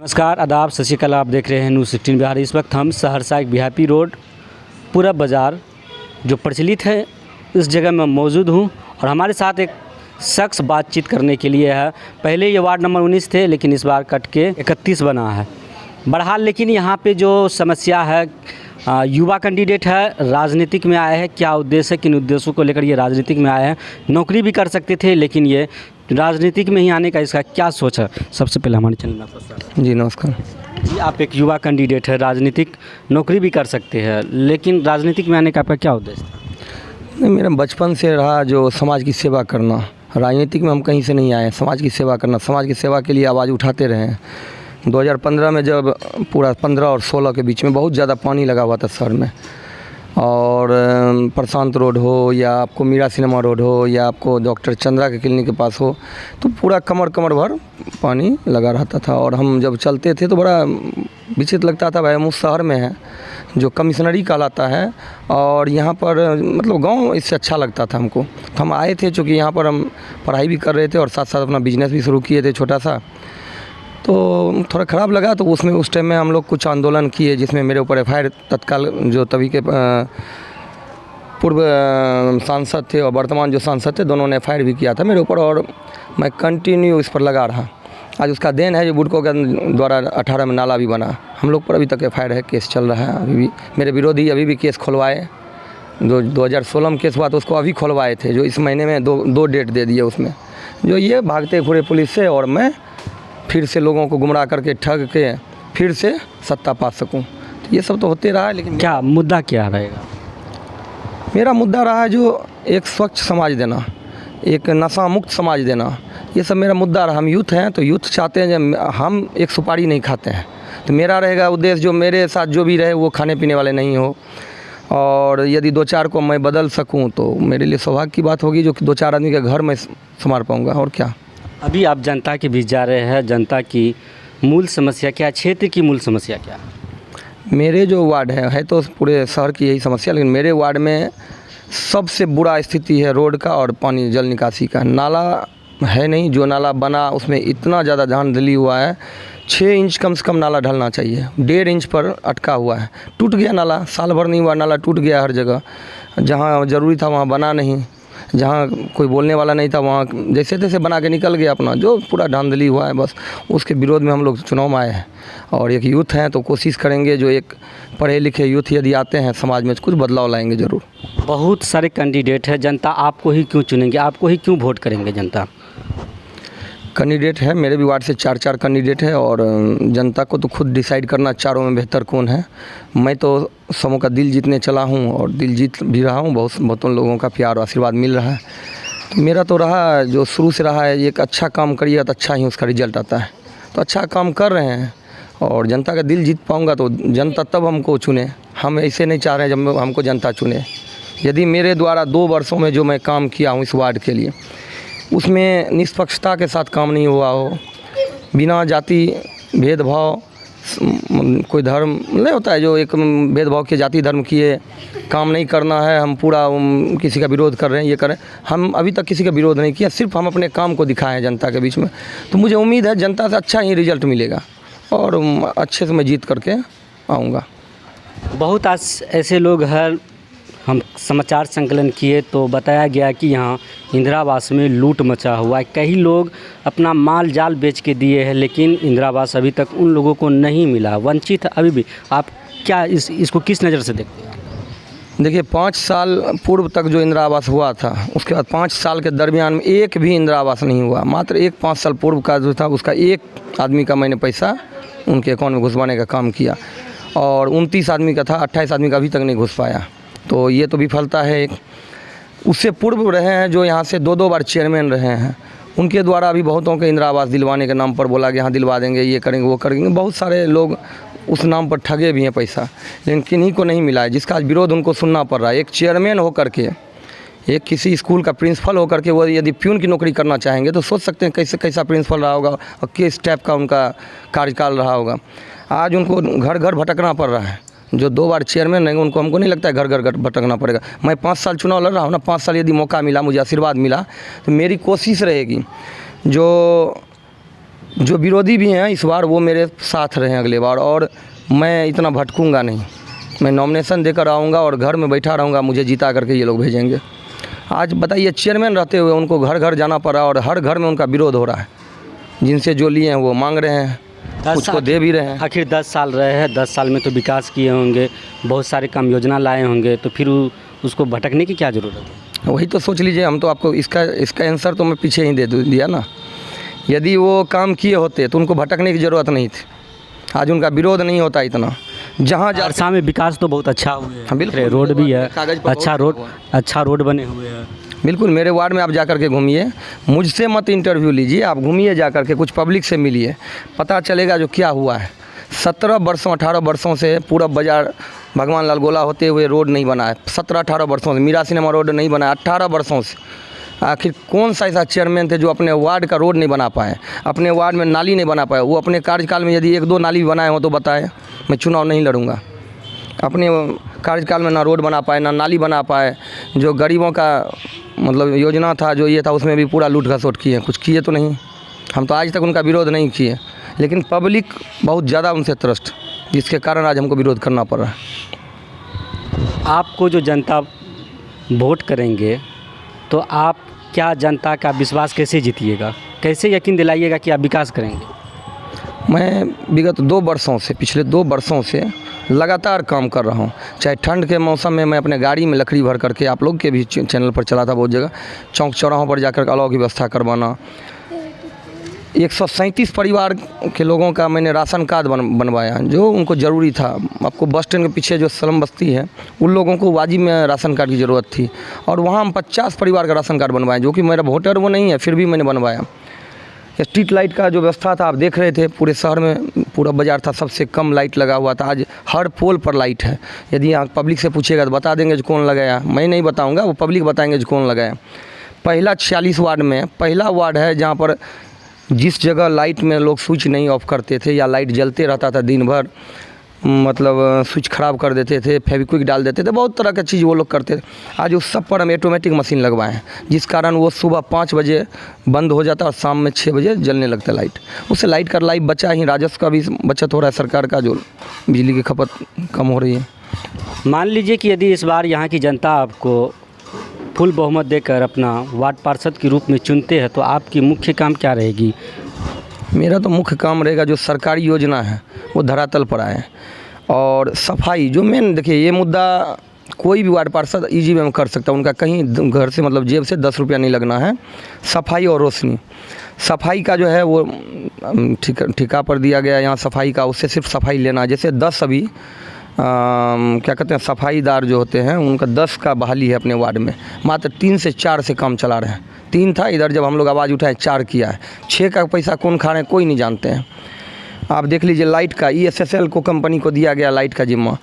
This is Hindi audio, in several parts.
नमस्कार आदाब सत श्री अकाल। आप देख रहे हैं न्यूज़ 16 बिहार। इस वक्त हम सहरसा एक वीआईपी रोड पूरा बाज़ार जो प्रचलित है इस जगह में मौजूद हूँ और हमारे साथ एक शख्स बातचीत करने के लिए है। पहले ये वार्ड नंबर 19 थे लेकिन इस बार कट के 31 बना है। बहरहाल लेकिन यहाँ पे जो समस्या है, युवा कैंडिडेट है, राजनीतिक में आए हैं। क्या उद्देश्य है, किन उद्देश्यों को लेकर ये राजनीतिक में आए हैं? नौकरी भी कर सकते थे लेकिन ये राजनीतिक में ही आने का इसका क्या सोच है? सबसे पहले हमारे चैनल में आपका स्वागत। जी नमस्कार जी, आप एक युवा कैंडिडेट है, राजनीतिक नौकरी भी कर सकते हैं लेकिन राजनीतिक में आने का आपका क्या उद्देश्य था? नहीं, मेरा बचपन से रहा जो समाज की सेवा करना। राजनीतिक में हम कहीं से नहीं आए, समाज की सेवा करना, समाज की सेवा के लिए आवाज़ उठाते रहे हैं। 2015 में जब पूरा 15 और 16 के बीच में बहुत ज़्यादा पानी लगा हुआ था शहर में, और प्रशांत रोड हो या आपको मीरा सिनेमा रोड हो या आपको डॉक्टर चंद्रा के क्लिनिक के पास हो, तो पूरा कमर भर पानी लगा रहता था। और हम जब चलते थे तो बड़ा विचित्र लगता था, भाई हम उस शहर में हैं जो कमिश्नरी कहलाता है और यहाँ पर मतलब गांव इससे अच्छा लगता था हमको। तो हम आए थे, चूँकि यहाँ पर हम पढ़ाई भी कर रहे थे और साथ साथ अपना बिजनेस भी शुरू किए थे छोटा सा। तो थोड़ा ख़राब लगा, तो उस टाइम में हम लोग कुछ आंदोलन किए जिसमें मेरे ऊपर एफआईआर तत्काल जो तभी के पूर्व सांसद थे और वर्तमान जो सांसद थे दोनों ने एफआईआर भी किया था मेरे ऊपर, और मैं कंटिन्यू इस पर लगा रहा। आज उसका देन है जो बुडको के द्वारा 18 में नाला भी बना। हम लोग पर अभी तक एफआईआर है, केस चल रहा है। अभी भी मेरे विरोधी अभी भी केस खुलवाए। 2016 में केस हुआ तो उसको अभी खुलवाए थे, जो इस महीने में दो डेट दे दिए उसमें, जो ये भागते घूरे पुलिस से और मैं फिर से लोगों को गुमराह करके ठग के फिर से सत्ता पा सकूं। तो ये सब तो होते रहा है, लेकिन क्या मुद्दा क्या रहेगा? मेरा मुद्दा रहा है जो एक स्वच्छ समाज देना, एक नशा मुक्त समाज देना, ये सब मेरा मुद्दा रहा। हम यूथ हैं तो यूथ चाहते हैं जब हम एक सुपारी नहीं खाते हैं, तो मेरा रहेगा उद्देश्य जो मेरे साथ जो भी रहे वो खाने पीने वाले नहीं हो, और यदि 2-4 को मैं बदल सकूं तो मेरे लिए सौभाग्य की बात होगी, जो कि 2-4 आदमी के घर में संभाल पाऊँगा। और क्या, अभी आप जनता के बीच जा रहे हैं, जनता की मूल समस्या क्या, क्षेत्र की मूल समस्या क्या? मेरे जो वार्ड है तो पूरे शहर की यही समस्या, लेकिन मेरे वार्ड में सबसे बुरा स्थिति है रोड का और पानी जल निकासी का। नाला है नहीं, जो नाला बना उसमें इतना ज़्यादा धांधली हुआ है। 6 इंच कम से कम नाला ढलना चाहिए, 1.5 इंच पर अटका हुआ है। टूट गया नाला, साल भर नहीं हुआ नाला टूट गया हर जगह। जहाँ ज़रूरी था वहाँ बना नहीं, जहाँ कोई बोलने वाला नहीं था वहाँ जैसे तैसे बना के निकल गया अपना। जो पूरा धांधली हुआ है, बस उसके विरोध में हम लोग चुनाव में आए हैं। और एक यूथ हैं तो कोशिश करेंगे, जो एक पढ़े लिखे यूथ यदि आते हैं समाज में कुछ बदलाव लाएंगे ज़रूर। बहुत सारे कैंडिडेट हैं, जनता आपको ही क्यों चुनेंगे, आपको ही क्यों वोट करेंगे जनता? कैंडिडेट है मेरे भी वार्ड से 4 कैंडिडेट है, और जनता को तो खुद डिसाइड करना चारों में बेहतर कौन है। मैं तो समूह का दिल जीतने चला हूं और दिल जीत भी रहा हूं। बहुतों लोगों का प्यार और आशीर्वाद मिल रहा है। तो मेरा तो रहा जो शुरू से रहा है, एक अच्छा काम करिएगा तो अच्छा ही उसका रिजल्ट आता है। तो अच्छा काम कर रहे हैं और जनता का दिल जीत पाऊँगा तो जनता तब हमको चुने। हम ऐसे नहीं चाह रहे हैं जब हमको जनता चुने। यदि मेरे द्वारा 2 वर्षों में जो मैं काम किया हूँ इस वार्ड के लिए, उसमें निष्पक्षता के साथ काम नहीं हुआ हो, बिना जाति भेदभाव, कोई धर्म नहीं होता है जो एक भेदभाव के जाति धर्म किए काम नहीं करना है, हम पूरा किसी का विरोध कर रहे हैं, ये करें। हम अभी तक किसी का विरोध नहीं किया, सिर्फ हम अपने काम को दिखाएं जनता के बीच में। तो मुझे उम्मीद है जनता से अच्छा ही रिजल्ट मिलेगा और अच्छे से मैं जीत करके आऊँगा। बहुत ऐसे लोग हैं, हम समाचार संकलन किए तो बताया गया कि यहाँ इंदिरा आवास में लूट मचा हुआ है। कई लोग अपना माल जाल बेच के दिए हैं लेकिन इंदिरा आवास अभी तक उन लोगों को नहीं मिला, वंचित अभी भी। आप क्या इसको किस नज़र से देखते हैं? देखिए, 5 साल पूर्व तक जो इंदिरा आवास हुआ था, उसके बाद 5 साल के दरमियान में एक भी इंदिरा आवास नहीं हुआ। मात्र 5 साल पूर्व का जो था उसका एक आदमी का मैंने पैसा उनके अकाउंट में घुसवाने का काम किया, और 29 आदमी का था, 28 आदमी का अभी तक नहीं घुस पाया। तो ये तो विफलता है एक। उससे पूर्व रहे हैं जो यहाँ से 2 बार चेयरमैन रहे हैं, उनके द्वारा अभी बहुतों के इंदिरा आवास दिलवाने के नाम पर बोला कि हाँ दिलवा देंगे, ये करेंगे वो करेंगे। बहुत सारे लोग उस नाम पर ठगे भी हैं पैसा, लेकिन किन्हीं को नहीं मिला है, जिसका विरोध उनको सुनना पड़ रहा है। एक चेयरमैन होकर के, एक किसी स्कूल का प्रिंसिपल होकर के वो यदि प्यून की नौकरी करना चाहेंगे तो सोच सकते हैं कैसा प्रिंसिपल रहा होगा और किस टाइप का उनका कार्यकाल रहा होगा। आज उनको घर घर भटकना पड़ रहा है। जो 2 बार चेयरमैन रहेंगे उनको, हमको नहीं लगता है घर घर भटकना पड़ेगा। मैं 5 साल चुनाव लड़ रहा हूँ ना, 5 साल यदि मौका मिला, मुझे आशीर्वाद मिला, तो मेरी कोशिश रहेगी जो जो विरोधी भी हैं इस बार वो मेरे साथ रहे अगले बार, और मैं इतना भटकूंगा नहीं। मैं नॉमिनेशन देकर आऊँगा और घर में बैठा रहूँगा, मुझे जीता करके ये लोग भेजेंगे। आज बताइए, चेयरमैन रहते हुए उनको घर घर जाना पड़ा और हर घर में उनका विरोध हो रहा है। जिनसे जो लिए हैं वो मांग रहे हैं, कुछ को दे भी रहे हैं। आखिर 10 साल रहे हैं, 10 साल में तो विकास किए होंगे, बहुत सारे काम योजना लाए होंगे, तो फिर उसको भटकने की क्या ज़रूरत है? वही तो सोच लीजिए, हम तो आपको इसका आंसर तो मैं पीछे ही दे दिया ना। यदि वो काम किए होते तो उनको भटकने की ज़रूरत नहीं थी। आज उनका विरोध नहीं होता इतना। जहाँ सहरसा में विकास तो बहुत अच्छा हुआ है। हाँ, बिल्कुल। रोड भी है, कागज़ पर अच्छा रोड बने हुए हैं। बिल्कुल, मेरे वार्ड में आप जा कर के घूमिए, मुझसे मत इंटरव्यू लीजिए, आप घूमिए जा कर के, कुछ पब्लिक से मिलिए, पता चलेगा जो क्या हुआ है। 17 वर्षों 18 वर्षों से पूरा बाज़ार भगवान लाल गोला होते हुए रोड नहीं बना है। 17-18 वर्षों से मीरा सिनेमा रोड नहीं बना है, 18 वर्षों से। आखिर कौन सा ऐसा चेयरमैन थे जो अपने वार्ड का रोड नहीं बना पाए, अपने वार्ड में नाली नहीं बना पाए? वो अपने कार्यकाल में यदि 1-2 नाली भी बनाए हो तो बताएं, मैं चुनाव नहीं लड़ूंगा। अपने कार्यकाल में ना रोड बना पाए, ना नाली बना पाए। जो गरीबों का मतलब योजना था, जो ये था, उसमें भी पूरा लूट घसोट किए, कुछ किए तो नहीं। हम तो आज तक उनका विरोध नहीं किए, लेकिन पब्लिक बहुत ज़्यादा उनसे त्रस्त, जिसके कारण आज हमको विरोध करना पड़ रहा है। आपको जो जनता वोट करेंगे तो आप क्या जनता का विश्वास कैसे जीतिएगा, कैसे यकीन दिलाइएगा कि आप विकास करेंगे? मैं विगत 2 वर्षों से, पिछले 2 वर्षों से लगातार काम कर रहा हूँ। चाहे ठंड के मौसम में मैं अपने गाड़ी में लकड़ी भर करके, आप लोग के भी चैनल पर चला था बहुत जगह, चौक चौराहों पर जाकर अलाव की व्यवस्था करवाना। 137 परिवार के लोगों का मैंने राशन कार्ड बनवाया, जो उनको ज़रूरी था। आपको बस स्टैंड के पीछे जो स्लम बस्ती है, उन लोगों को वाजिब में राशन कार्ड की ज़रूरत थी, और वहाँ हम 50 परिवार का राशन कार्ड बनवाए, जो कि मेरा वोटर वो नहीं है, फिर भी मैंने बनवाया। स्ट्रीट लाइट का जो व्यवस्था था, आप देख रहे थे, पूरे शहर में पूरा बाज़ार था, सबसे कम लाइट लगा हुआ था। आज हर पोल पर लाइट है। यदि यहाँ पब्लिक से पूछेगा तो बता देंगे जो कौन लगाया, मैं नहीं बताऊँगा, वो पब्लिक बताएंगे जो कौन लगाया। पहला 46 वार्ड में पहला वार्ड है जहाँ पर जिस जगह लाइट में लोग स्विच नहीं ऑफ करते थे, या लाइट जलते रहता था दिन भर, मतलब स्विच ख़राब कर देते थे, फेविक्विक डाल देते थे, बहुत तरह की चीज़ वो लोग करते थे। आज उस सब पर हम ऑटोमेटिक मशीन लगवाए हैं, जिस कारण वो सुबह 5 बजे बंद हो जाता है और शाम में 6 बजे जलने लगता है लाइट। उससे लाइट का लाइट बचा ही, राजस्व का भी बचत हो रहा है, सरकार का जो बिजली की खपत कम हो रही है। मान लीजिए कि यदि इस बार यहाँ की जनता आपको फुल बहुमत देकर अपना वार्ड पार्षद के रूप में चुनते हैं, तो आपकी मुख्य काम क्या रहेगी? मेरा तो मुख्य काम रहेगा, जो सरकारी योजना है वो धरातल पर आए, और सफाई जो मेन, देखिए ये मुद्दा कोई भी वार्ड पार्षद ईजी में कर सकता है, उनका कहीं घर से मतलब जेब से 10 रुपया नहीं लगना है। सफाई और रोशनी, सफाई का जो है वो ठेका पर दिया गया यहाँ सफाई का, उससे सिर्फ सफाई लेना। जैसे 10 अभी क्या कहते हैं, सफाईदार जो होते हैं, उनका 10 का बहाली है अपने वार्ड में, मात्र 3 से 4 से काम चला रहे हैं। 3 था, इधर जब हम लोग आवाज़ उठाए 4 किया है। 6 का पैसा कौन खा रहे हैं कोई नहीं जानते हैं। आप देख लीजिए, लाइट का ESSL को कंपनी को दिया गया लाइट का जिम्मा,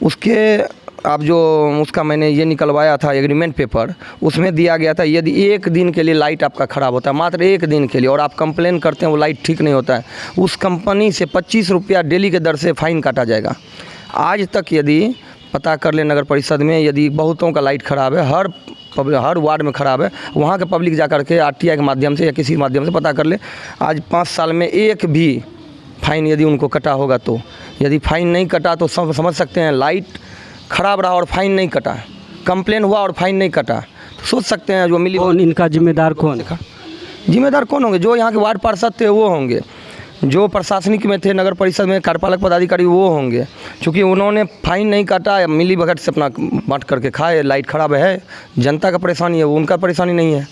उसके आप जो उसका मैंने ये निकलवाया था एग्रीमेंट पेपर, उसमें दिया गया था यदि 1 दिन के लिए लाइट आपका ख़राब होता है, मात्र 1 दिन के लिए, और आप कंप्लेन करते हैं वो लाइट ठीक नहीं होता है, उस कंपनी से 25 रुपया डेली के दर से फ़ाइन काटा जाएगा। आज तक यदि पता कर ले नगर परिषद में, यदि बहुतों का लाइट ख़राब है, हर वार्ड में ख़राब है, वहाँ के पब्लिक जा कर के RTI के माध्यम से या किसी माध्यम से पता कर ले, आज 5 साल में एक भी फ़ाइन यदि उनको कटा होगा तो। यदि फ़ाइन नहीं कटा तो समझ सकते हैं, लाइट ख़राब रहा और फ़ाइन नहीं कटा, कंप्लेन हुआ और फ़ाइन नहीं कटा, तो सोच सकते हैं जो मिली। कौन इनका जिम्मेदार कौन? जिम्मेदार कौन होंगे? जो यहाँ के वार्ड पार्षद थे वो होंगे, जो प्रशासनिक में थे, नगर परिषद में कार्यपालक पदाधिकारी वो होंगे, क्योंकि उन्होंने फ़ाइन नहीं काटा, मिली भगत से अपना बांट करके खाए। लाइट ख़राब है, जनता का परेशानी है, वो उनका परेशानी नहीं है।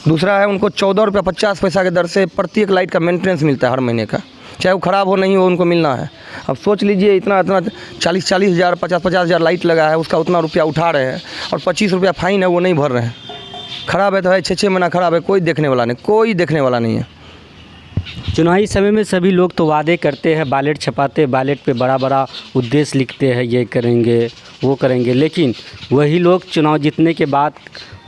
दूसरा है, उनको 14 रुपया 50 पैसा के दर से प्रत्येक लाइट का मेंटेनेंस मिलता है हर महीने का, चाहे वो ख़राब हो नहीं हो, उनको मिलना है। अब सोच लीजिए, इतना 40-40 हज़ार 50-50 हज़ार लाइट लगा है, उसका उतना रुपया उठा रहे हैं, और 25 रुपया फ़ाइन है, वो नहीं भर रहे हैं। ख़राब है तो है, 6-6 महीना ख़राब है, कोई देखने वाला नहीं, कोई देखने वाला नहीं है। चुनावी समय में सभी लोग तो वादे करते हैं, बैलेट छपाते, बैलेट पे बड़ा बड़ा उद्देश्य लिखते हैं, ये करेंगे वो करेंगे, लेकिन वही लोग चुनाव जीतने के बाद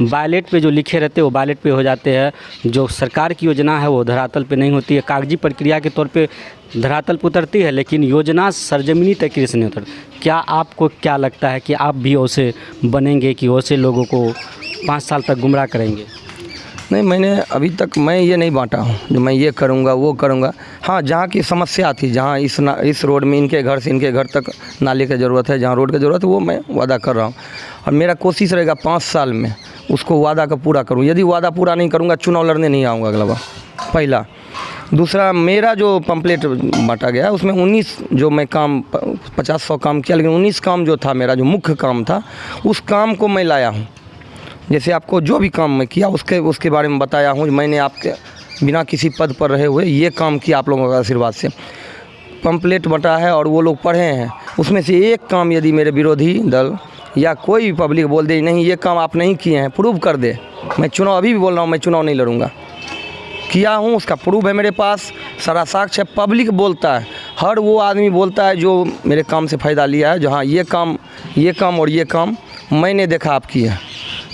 बैलेट पे जो लिखे रहते हैं वो बैलेट पे हो जाते हैं। जो सरकार की योजना है वो धरातल पे नहीं होती है, कागजी प्रक्रिया के तौर पे धरातल पर उतरती है, लेकिन योजना सरजमीनी तरीके से नहीं उतरती। क्या आपको क्या लगता है कि आप भी वैसे बनेंगे कि वैसे लोगों को 5 साल तक गुमराह करेंगे? नहीं, मैंने अभी तक मैं ये नहीं बांटा हूँ जो मैं ये करूँगा वो करूँगा। हाँ, जहाँ की समस्या थी, जहाँ इस रोड में इनके घर से इनके घर तक नाले की ज़रूरत है, जहाँ रोड की ज़रूरत है, वो मैं वादा कर रहा हूँ। और मेरा कोशिश रहेगा 5 साल में उसको वादा का पूरा करूँ। यदि वादा पूरा नहीं करूँगा, चुनाव लड़ने नहीं आऊँगा अगला बार, पहला। दूसरा, मेरा जो पम्पलेट बांटा गया उसमें 19 जो मैं काम 50-100 काम किया, लेकिन 19 काम जो था मेरा जो मुख्य काम था, उस काम को मैं लाया हूँ। जैसे आपको जो भी काम मैं किया उसके बारे में बताया हूँ। मैंने आपके बिना किसी पद पर रहे हुए ये काम किया आप लोगों का आशीर्वाद से। पम्पलेट बंटा है और वो लोग पढ़े हैं, उसमें से एक काम यदि मेरे विरोधी दल या कोई भी पब्लिक बोल दे नहीं ये काम आप नहीं किए हैं, प्रूव कर दे, मैं चुनाव अभी भी बोल रहा हूँ, मैं चुनाव नहीं लड़ूंगा। किया हूँ, उसका प्रूफ है मेरे पास, सारा साक्ष्य है। पब्लिक बोलता है, हर वो आदमी बोलता है जो मेरे काम से फ़ायदा लिया है, जो हाँ ये काम और ये काम मैंने देखा आप किए,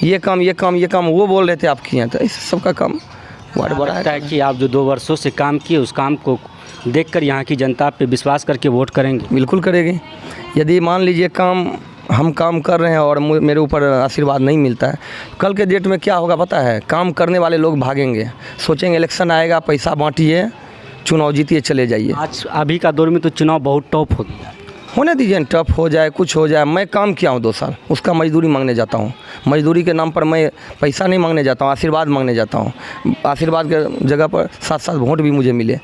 ये काम वो बोल रहे थे आप किए हैं। तो इस सब का काम वार्ड बड़ा है कि आप जो 2 वर्षों से काम किए उस काम को देखकर यहाँ की जनता पे विश्वास करके वोट करेंगे? बिल्कुल करेगी। यदि मान लीजिए हम काम कर रहे हैं और मेरे ऊपर आशीर्वाद नहीं मिलता है, कल के डेट में क्या होगा पता है? काम करने वाले लोग भागेंगे, सोचेंगे इलेक्शन आएगा, पैसा बांटिए, चुनाव जीतिए, चले जाइए। आज अभी का दौर में तो चुनाव बहुत टफ हो गया। होने दीजिए, टफ हो जाए, कुछ हो जाए। मैं काम किया हूँ 2 साल, उसका मजदूरी मांगने जाता हूँ। मजदूरी के नाम पर मैं पैसा नहीं मांगने जाता हूँ, आशीर्वाद मांगने जाता हूँ। आशीर्वाद के जगह पर 7-7 वोट भी मुझे मिले।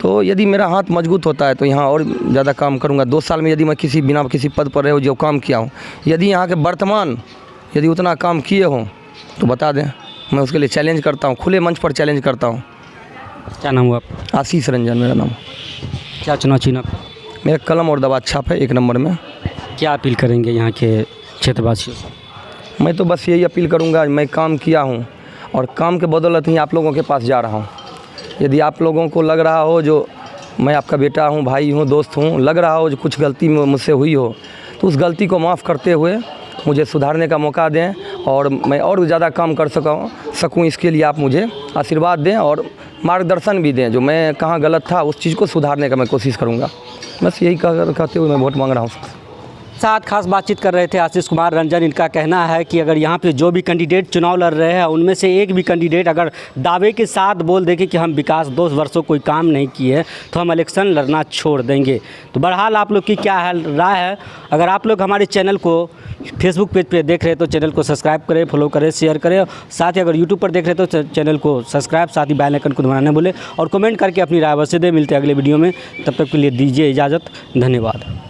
तो यदि मेरा हाथ मजबूत होता है तो यहाँ और ज़्यादा काम करूँगा। 2 साल में यदि मैं बिना किसी पद पर रहे हो जो काम किया हूँ, यदि यहाँ के वर्तमान यदि उतना काम किए हों तो बता दें, मैं उसके लिए चैलेंज करता हूँ, खुले मंच पर चैलेंज करता हूँ। क्या नाम हुआ आपका? आशीष रंजन मेरा नाम। क्या चुनाव चिन्ह आपका? मेरा कलम और दवा छाप है 1 नंबर में। क्या अपील करेंगे यहाँ के क्षेत्रवासियों से? मैं तो बस यही अपील करूंगा, मैं काम किया हूं और काम के बदौलत ही आप लोगों के पास जा रहा हूं। यदि आप लोगों को लग रहा हो जो मैं आपका बेटा हूं, भाई हूं, दोस्त हूं, लग रहा हो जो कुछ गलती मुझसे हुई हो, तो उस गलती को माफ़ करते हुए मुझे सुधारने का मौका दें और मैं और ज़्यादा काम कर सकूं। इसके लिए आप मुझे आशीर्वाद दें और मार्गदर्शन भी दें, जो मैं कहाँ गलत था उस चीज़ को सुधारने का मैं कोशिश करूँगा। बस यही कहते हुए मैं वोट मांग रहा हूँ। साथ खास बातचीत कर रहे थे आशीष कुमार रंजन। इनका कहना है कि अगर यहाँ पे जो भी कैंडिडेट चुनाव लड़ रहे हैं उनमें से एक भी कैंडिडेट अगर दावे के साथ बोल देंगे कि हम विकास 2 वर्षों कोई काम नहीं किए तो हम इलेक्शन लड़ना छोड़ देंगे। तो बहरहाल आप लोग की क्या राय है? अगर आप लोग हमारे चैनल को फेसबुक पेज पे देख रहे हैं तो चैनल को सब्सक्राइब करें, फॉलो करें, शेयर करें। साथ ही अगर यूट्यूब पर देख रहे हैं तो चैनल को सब्सक्राइब, साथ ही बेल आइकन को दबाना न भूलें और कमेंट करके अपनी राय अवश्य दें। मिलते हैं अगले वीडियो में, तब तक के लिए दीजिए इजाज़त। धन्यवाद।